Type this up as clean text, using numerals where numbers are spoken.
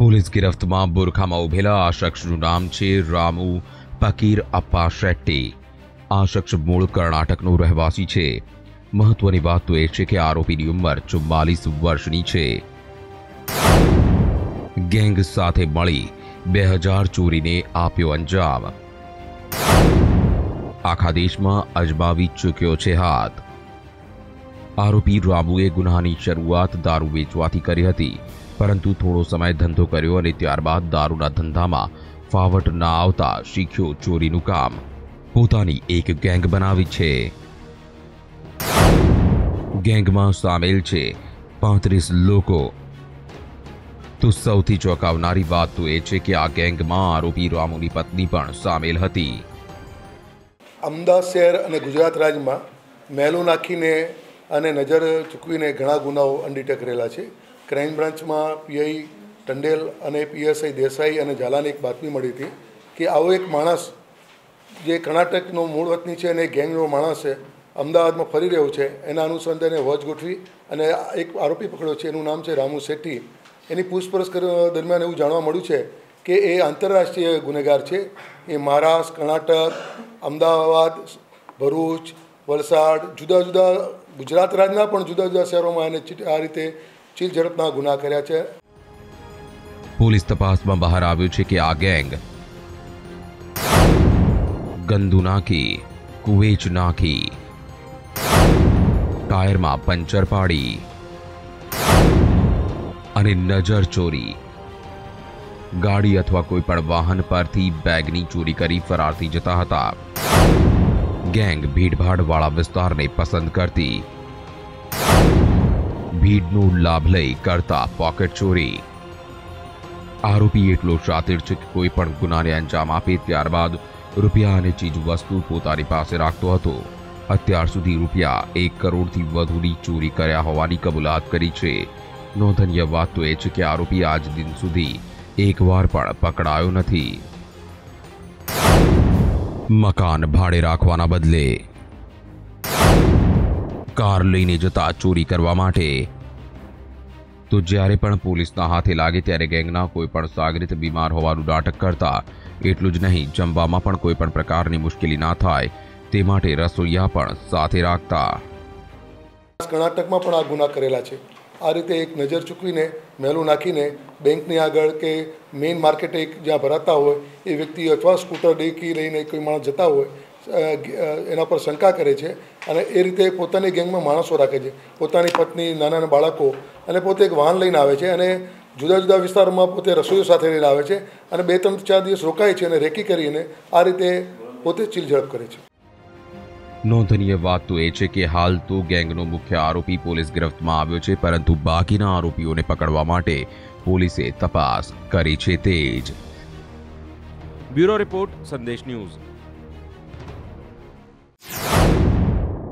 Police ગિરફ્તમાં બુરખામાં ઉભેલા આ શખ્સનું નામ છે રામુ પકીર અપ્પા શેટ્ટી। આ શખ્સ મૂળ કર્ણાટકનો રહેવાસી છે। મહત્વની વાત તો એ છે કે આરોપીની ઉંમર 44 વર્ષની છે। ગેંગ સાથે મળી 2000 ચોરીને આપ્યો અંજામ। આખા દેશમાં અજમાવી ચૂક્યો છે હાથ। આરોપી રામુએ ગુનાની શરૂઆત દારૂ વેચવાથી કરી હતી, પરંતુ થોડો સમય ધંધો કર્યો અને ત્યારબાદ દારૂના ધંધામાં ફાવટ ના આવતા શીખ્યો ચોરીનું કામ। પોતાની એક ગેંગ બનાવી છે। ગેંગમાં સામેલ છે 35 લોકો। તો સૌથી ચોંકાવનારી વાત તો એ છે કે આ ગેંગમાં આરોપી રામુની પત્ની પણ સામેલ હતી। અમદાવાદ શહેર અને ગુજરાત રાજ્યમાં મહેલું નાખીને અને નજર ચૂકવીને ઘણા ગુનાઓ અનડિટેક કરેલા છે। ક્રાઇમ બ્રાન્ચમાં પીઆઈ ટંડેલ અને પીએસઆઈ દેસાઈ અને ઝાલાને એક બાતમી મળી હતી કે આવો એક માણસ જે કર્ણાટકનો મૂળ વતની છે અને ગેંગનો માણસ છે, અમદાવાદમાં ફરી રહ્યો છે। એના અનુસંધાને વોચ ગોઠવી અને એક આરોપી પકડ્યો છે। એનું નામ છે રામુ શેટ્ટી। એની પૂછપરછ દરમિયાન એવું જાણવા મળ્યું છે કે એ આંતરરાષ્ટ્રીય ગુનેગાર છે। એ મહારાષ્ટ્ર, કર્ણાટક, અમદાવાદ, ભરૂચ, વલસાડ, જુદા જુદા ગુજરાત રાજ્યના પણ જુદા જુદા શહેરોમાં એને આ રીતે ચીલ ઝડપના ગુના કર્યા છે। પોલીસ તપાસમાં બહાર આવ્યું છે કે આ ગેંગ ગંદુ નાખી, કુવેચ નાખી, ટાયરમાં પંચર પાડી અને નજર ચોરી, ગાડી અથવા કોઈ પણ વાહન પરથી બેગની ચોરી કરી ફરાર થઈ જતા હતા। ગેંગ ભીડભાડવાળા વિસ્તારને પસંદ કરતી, ભીડનો લાભ લઈ કરતા પોકેટ ચોરી। આરોપી એટલો શાતિર છે કે કોઈ પણ ગુનાને અંજામ આપે ત્યારબાદ રૂપિયા અને ચીજ વસ્તુ પોતાની પાસે રાખતો હતો। અત્યાર સુધી રૂપિયા 1 કરોડથી વધુની ચોરી કર્યા હોવાની કબૂલાત કરી છે। નોંધનીય વાત તો એ છે કે આરોપી આજ દિન સુધી એકવાર પણ પકડાયો નથી। મકાન ભાડે રાખવાના બદલે કાર લઈને જતા ચોરી કરવા માટે। તો જ્યારે પણ પોલીસના હાથે લાગે ત્યારે ગેંગના કોઈ પણ સાગરીત બીમાર હોવાનું નાટક કરતા। એટલું જ નહીં, જમવામાં પણ કોઈ પણ પ્રકારની મુશ્કેલી ના થાય તે માટે રસોઈયા પણ સાથે રાખતા। કર્ણાટકમાં પણ આ ગુના કરેલા છે। આ રીતે એક નજર ચૂકવીને મહેલું નાખીને બેંકની આગળ કે મેઇન માર્કેટે જ્યાં ભરાતા હોય એ વ્યક્તિ અથવા સ્કૂટર ડેકી લઈને કોઈ માણસ જતા હોય એના પર શંકા કરે છે અને એ રીતે પોતાની ગેંગમાં માણસો રાખે છે। પોતાની પત્ની, નાના નાના બાળકો અને પોતે એક વાહન લઈને આવે છે અને જુદા જુદા વિસ્તારોમાં પોતે રસોઈઓ સાથે લઈને આવે છે અને 2-3-4 દિવસ રોકાય છે અને રેકી કરીને આ રીતે પોતે ચીલ ઝડપ કરે છે। નોંધનીય વાત તો એ છે કે હાલ તો ગેંગનો મુખ્ય આરોપી પોલીસ ગિરફ્તમાં આવ્યો છે, પરંતુ બાકીના આરોપીઓને પકડવા માટે પોલીસે તપાસ કરી છે તેજ। બ્યુરો રિપોર્ટ, સંદેશ ન્યૂઝ।